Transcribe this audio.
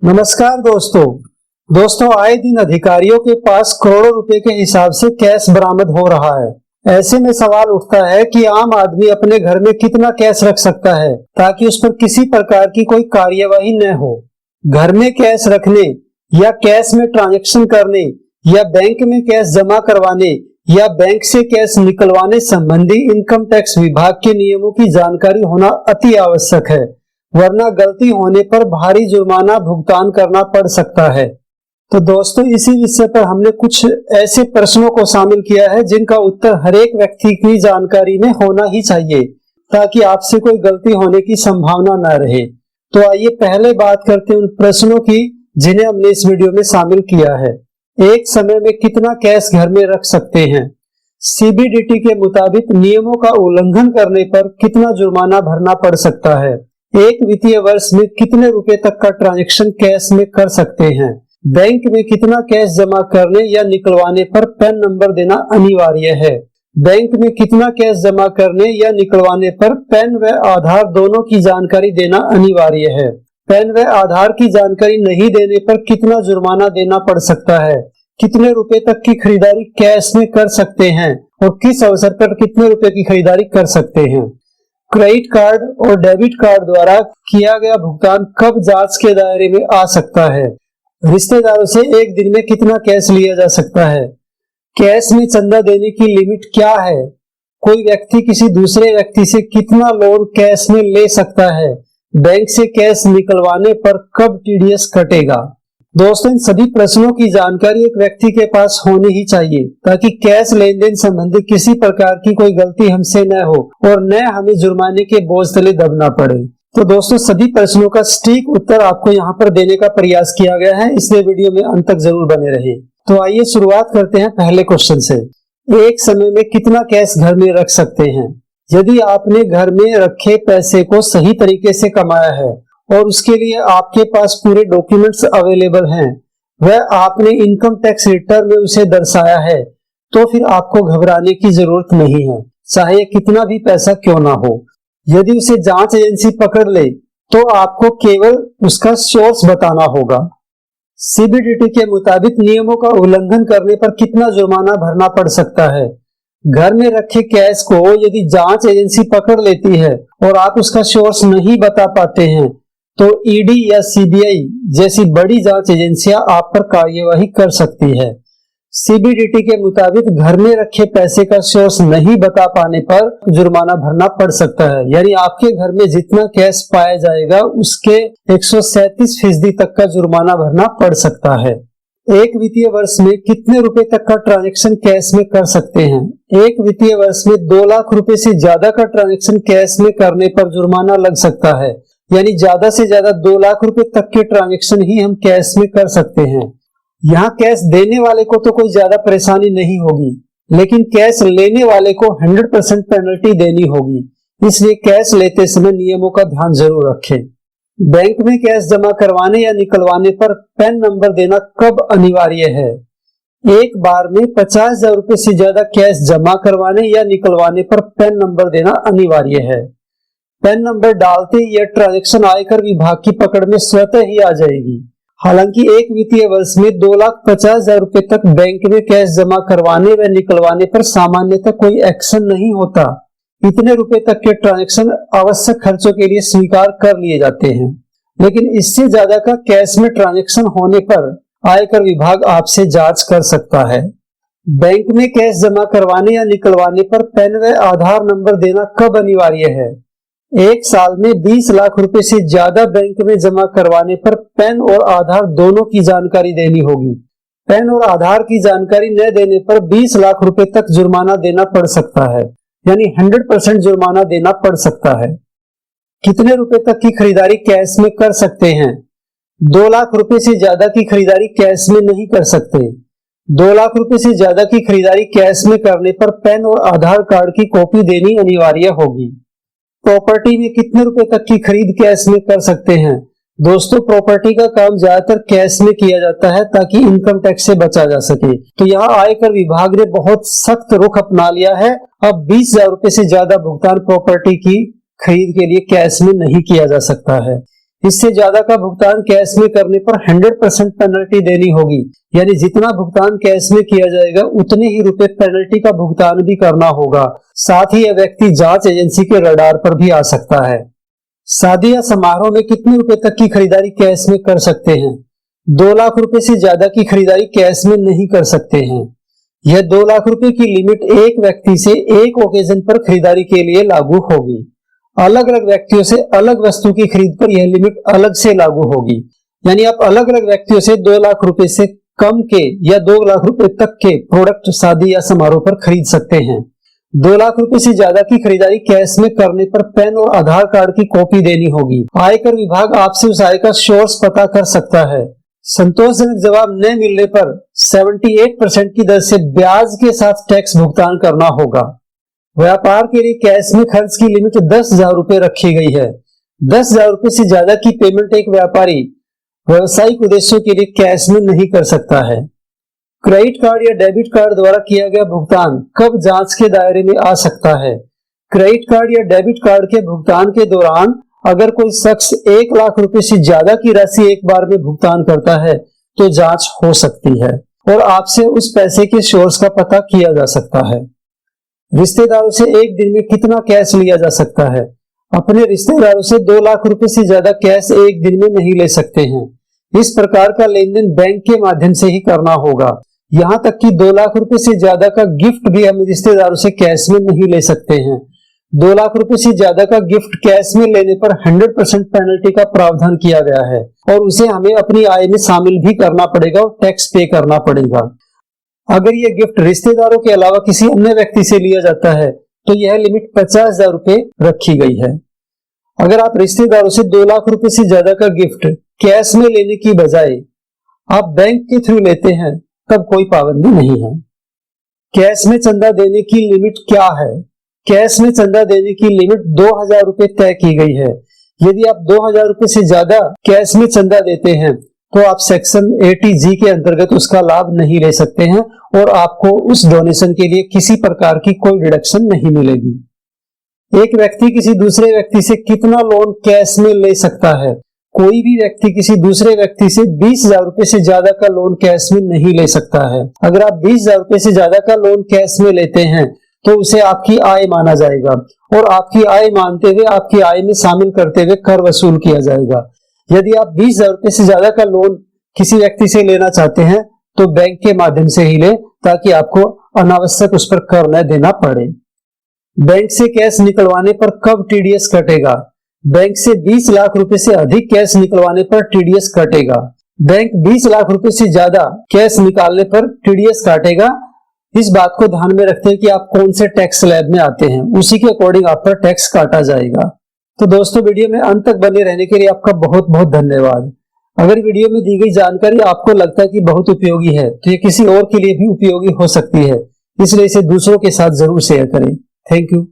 नमस्कार दोस्तों आए दिन अधिकारियों के पास करोड़ों रुपए के हिसाब से कैश बरामद हो रहा है। ऐसे में सवाल उठता है कि आम आदमी अपने घर में कितना कैश रख सकता है ताकि उस पर किसी प्रकार की कोई कार्यवाही न हो। घर में कैश रखने या कैश में ट्रांजैक्शन करने या बैंक में कैश जमा करवाने या बैंक से कैश निकलवाने संबंधी इनकम टैक्स विभाग के नियमों की जानकारी होना अति आवश्यक है, वरना गलती होने पर भारी जुर्माना भुगतान करना पड़ सकता है। तो दोस्तों, इसी विषय पर हमने कुछ ऐसे प्रश्नों को शामिल किया है जिनका उत्तर हर एक व्यक्ति की जानकारी में होना ही चाहिए ताकि आपसे कोई गलती होने की संभावना न रहे। तो आइए पहले बात करते हैं उन प्रश्नों की जिन्हें हमने इस वीडियो में शामिल किया है। एक समय में कितना कैश घर में रख सकते हैं? सीबीडीटी के मुताबिक नियमों का उल्लंघन करने पर कितना जुर्माना भरना पड़ सकता है? एक वित्तीय वर्ष में कितने रुपए तक का ट्रांजैक्शन कैश में कर सकते हैं? बैंक में कितना कैश जमा करने या निकलवाने पर पैन नंबर देना अनिवार्य है? बैंक में कितना कैश जमा करने या निकलवाने पर पैन व आधार दोनों की जानकारी देना अनिवार्य है? पैन व आधार की जानकारी नहीं देने पर कितना जुर्माना देना पड़ सकता है? कितने रुपए तक की खरीदारी कैश में कर सकते हैं और किस अवसर पर कितने रुपए की खरीदारी कर सकते हैं? क्रेडिट कार्ड और डेबिट कार्ड द्वारा किया गया भुगतान कब जांच के दायरे में आ सकता है? रिश्तेदारों से एक दिन में कितना कैश लिया जा सकता है? कैश में चंदा देने की लिमिट क्या है? कोई व्यक्ति किसी दूसरे व्यक्ति से कितना लोन कैश में ले सकता है? बैंक से कैश निकलवाने पर कब टीडीएस कटेगा? दोस्तों, इन सभी प्रश्नों की जानकारी एक व्यक्ति के पास होनी ही चाहिए ताकि कैश लेन देन संबंधी किसी प्रकार की कोई गलती हमसे न हो और न हमें जुर्माने के बोझ तले दबना पड़े। तो दोस्तों, सभी प्रश्नों का सटीक उत्तर आपको यहाँ पर देने का प्रयास किया गया है, इसलिए वीडियो में अंत तक जरूर बने रहिए। तो आइए शुरुआत करते हैं पहले क्वेश्चन से। एक समय में कितना कैश घर में रख सकते हैं? यदि आपने घर में रखे पैसे को सही तरीके से कमाया है और उसके लिए आपके पास पूरे डॉक्यूमेंट्स अवेलेबल हैं, वह आपने इनकम टैक्स रिटर्न में उसे दर्शाया है, तो फिर आपको घबराने की जरूरत नहीं है, चाहे कितना भी पैसा क्यों ना हो। यदि उसे जांच एजेंसी पकड़ ले तो आपको केवल उसका सोर्स बताना होगा। सीबीडीटी के मुताबिक नियमों का उल्लंघन करने पर कितना जुर्माना भरना पड़ सकता है? घर में रखे कैश को यदि जांच एजेंसी पकड़ लेती है और आप उसका सोर्स नहीं बता पाते हैं तो ईडी या सीबीआई जैसी बड़ी जांच एजेंसियां आप पर कार्यवाही कर सकती है। सीबीडीटी के मुताबिक घर में रखे पैसे का सोर्स नहीं बता पाने पर जुर्माना भरना पड़ सकता है, यानी आपके घर में जितना कैश पाया जाएगा उसके 137% तक का जुर्माना भरना पड़ सकता है। एक वित्तीय वर्ष में कितने रुपए तक का ट्रांजैक्शन कैश में कर सकते हैं? एक वित्तीय वर्ष में 2 लाख रुपए से ज्यादा का ट्रांजैक्शन कैश में करने पर जुर्माना लग सकता है, यानी ज्यादा से ज्यादा 2 लाख रुपए तक के ट्रांजैक्शन ही हम कैश में कर सकते हैं। यहाँ कैश देने वाले को तो कोई ज्यादा परेशानी नहीं होगी, लेकिन कैश लेने वाले को 100% पेनल्टी देनी होगी, इसलिए कैश लेते समय नियमों का ध्यान जरूर रखें। बैंक में कैश जमा करवाने या निकलवाने पर पैन नंबर देना कब अनिवार्य है? एक बार में 50,000 रुपए से ज्यादा कैश जमा करवाने या निकलवाने पर पैन नंबर देना अनिवार्य है। पैन नंबर डालते ही यह ट्रांजैक्शन आयकर विभाग की पकड़ में स्वतः ही आ जाएगी। हालांकि एक वित्तीय वर्ष में 2,50,000 रुपए तक बैंक में कैश जमा करवाने व निकलवाने पर सामान्यतः कोई एक्शन नहीं होता। इतने रुपए तक के ट्रांजैक्शन आवश्यक खर्चों के लिए स्वीकार कर लिए जाते हैं, लेकिन इससे ज्यादा का कैश में ट्रांजैक्शन होने पर आयकर विभाग आपसे जांच कर सकता है। बैंक में कैश जमा करवाने या निकलवाने पर पैन व आधार नंबर देना कब अनिवार्य है? एक साल में 20 लाख रुपए से ज्यादा बैंक में जमा करवाने पर पैन और आधार दोनों की जानकारी देनी होगी। पैन और आधार की जानकारी न देने पर 20 लाख रुपए तक जुर्माना देना पड़ सकता है, यानी 100% जुर्माना देना पड़ सकता है। कितने रुपए तक की खरीदारी कैश में कर सकते हैं? 2 लाख रुपए से ज्यादा की खरीदारी कैश में नहीं कर सकते। 2 लाख रुपए से ज्यादा की खरीदारी कैश में करने पर पैन और आधार कार्ड की कॉपी देनी अनिवार्य होगी। प्रॉपर्टी में कितने रुपए तक की खरीद कैश में कर सकते हैं? दोस्तों, प्रॉपर्टी का काम ज्यादातर कैश में किया जाता है ताकि इनकम टैक्स से बचा जा सके। तो यहाँ आयकर विभाग ने बहुत सख्त रुख अपना लिया है। अब 20,000 रुपए से ज्यादा भुगतान प्रॉपर्टी की खरीद के लिए कैश में नहीं किया जा सकता है। इससे ज्यादा का भुगतान कैश में करने पर 100% पेनल्टी देनी होगी, यानी जितना भुगतान कैश में किया जाएगा उतने ही रुपए पेनल्टी का भुगतान भी करना होगा। साथ ही यह व्यक्ति जांच एजेंसी के रडार पर भी आ सकता है। शादी या समारोह में कितने रुपए तक की खरीदारी कैश में कर सकते हैं? 2 लाख रुपए से ज्यादा की खरीदारी कैश में नहीं कर सकते हैं। यह 2 लाख रुपए की लिमिट एक व्यक्ति से एक ओकेजन पर खरीदारी के लिए लागू होगी। अलग अलग व्यक्तियों से अलग वस्तु की खरीद पर यह लिमिट अलग से लागू होगी, यानी आप अलग अलग व्यक्तियों से 2 लाख रुपए से कम के या 2 लाख रुपए तक के प्रोडक्ट शादी या समारोह पर खरीद सकते हैं। 2 लाख रुपए से ज्यादा की खरीदारी कैश में करने पर पैन और आधार कार्ड की कॉपी देनी होगी। आयकर विभाग आपसे उस आय का सोर्स पता कर सकता है। संतोषजनक जवाब न मिलने पर 78% की दर से ब्याज के साथ टैक्स भुगतान करना होगा। व्यापार के लिए कैश में खर्च की लिमिट 10,000 रुपए रखी गई है। 10,000 रुपए से ज्यादा की पेमेंट एक व्यापारी व्यवसायिक उद्देश्यों के लिए कैश में नहीं कर सकता है। क्रेडिट कार्ड या डेबिट कार्ड द्वारा किया गया भुगतान कब जांच के दायरे में आ सकता है? क्रेडिट कार्ड या डेबिट कार्ड के भुगतान के दौरान अगर कोई शख्स 1 लाख रुपए से ज्यादा की राशि एक बार में भुगतान करता है तो जांच हो सकती है और आपसे उस पैसे के सोर्स का पता किया जा सकता है। रिश्तेदारों से एक दिन में कितना कैश लिया जा सकता है? अपने रिश्तेदारों से 2 लाख रुपए से ज्यादा कैश एक दिन में नहीं ले सकते हैं। इस प्रकार का लेन देन बैंक के माध्यम से ही करना होगा। यहाँ तक कि 2 लाख रुपए से ज्यादा का गिफ्ट भी हम रिश्तेदारों से कैश में नहीं ले सकते हैं। 2 लाख रुपए से ज्यादा का गिफ्ट कैश में लेने पर 100% पेनल्टी का प्रावधान किया गया है और उसे हमें अपनी आय में शामिल भी करना पड़ेगा और टैक्स पे करना पड़ेगा। अगर यह गिफ्ट रिश्तेदारों के अलावा किसी अन्य व्यक्ति से लिया जाता है तो यह लिमिट 50,000 रुपए रखी गई है। अगर आप रिश्तेदारों से 2 लाख रुपए से ज्यादा का गिफ्ट कैश में लेने की बजाय आप बैंक के थ्रू लेते हैं तब कोई पाबंदी नहीं है। कैश में चंदा देने की लिमिट क्या है? कैश में चंदा देने की लिमिट 2,000 रुपए तय की गई है। यदि आप 2,000 रुपए से ज्यादा कैश में चंदा देते हैं तो आप सेक्शन 80G के अंतर्गत उसका लाभ नहीं ले सकते हैं और आपको उस डोनेशन के लिए किसी प्रकार की कोई डिडक्शन नहीं मिलेगी। एक व्यक्ति किसी दूसरे व्यक्ति से कितना लोन कैश में ले सकता है? कोई भी व्यक्ति किसी दूसरे व्यक्ति से 20,000 रुपए से ज्यादा का लोन कैश में नहीं ले सकता है। अगर आप 20,000 रुपए से ज्यादा का लोन कैश में लेते हैं तो उसे आपकी आय माना जाएगा और आपकी आय मानते हुए आपकी आय में शामिल करते हुए कर वसूल किया जाएगा। यदि आप 20,000 रुपए से ज्यादा का लोन किसी व्यक्ति से लेना चाहते हैं तो बैंक के माध्यम से ही लें ताकि आपको अनावश्यक उस पर कर न देना पड़े। बैंक से कैश निकलवाने पर कब टीडीएस कटेगा? बैंक से 20 लाख रुपए से अधिक कैश निकलवाने पर टीडीएस कटेगा। बैंक 20 लाख रुपए से ज्यादा कैश निकालने पर टीडीएस काटेगा। इस बात को ध्यान में रखते हैं कि आप कौन से टैक्स स्लैब में आते हैं, उसी के अकॉर्डिंग आप पर टैक्स काटा जाएगा। तो दोस्तों वीडियो में अंत तक बने रहने के लिए आपका बहुत बहुत धन्यवाद। अगर वीडियो में दी गई जानकारी आपको लगता है कि बहुत उपयोगी है तो ये किसी और के लिए भी उपयोगी हो सकती है, इसलिए इसे दूसरों के साथ जरूर शेयर करें। Thank you.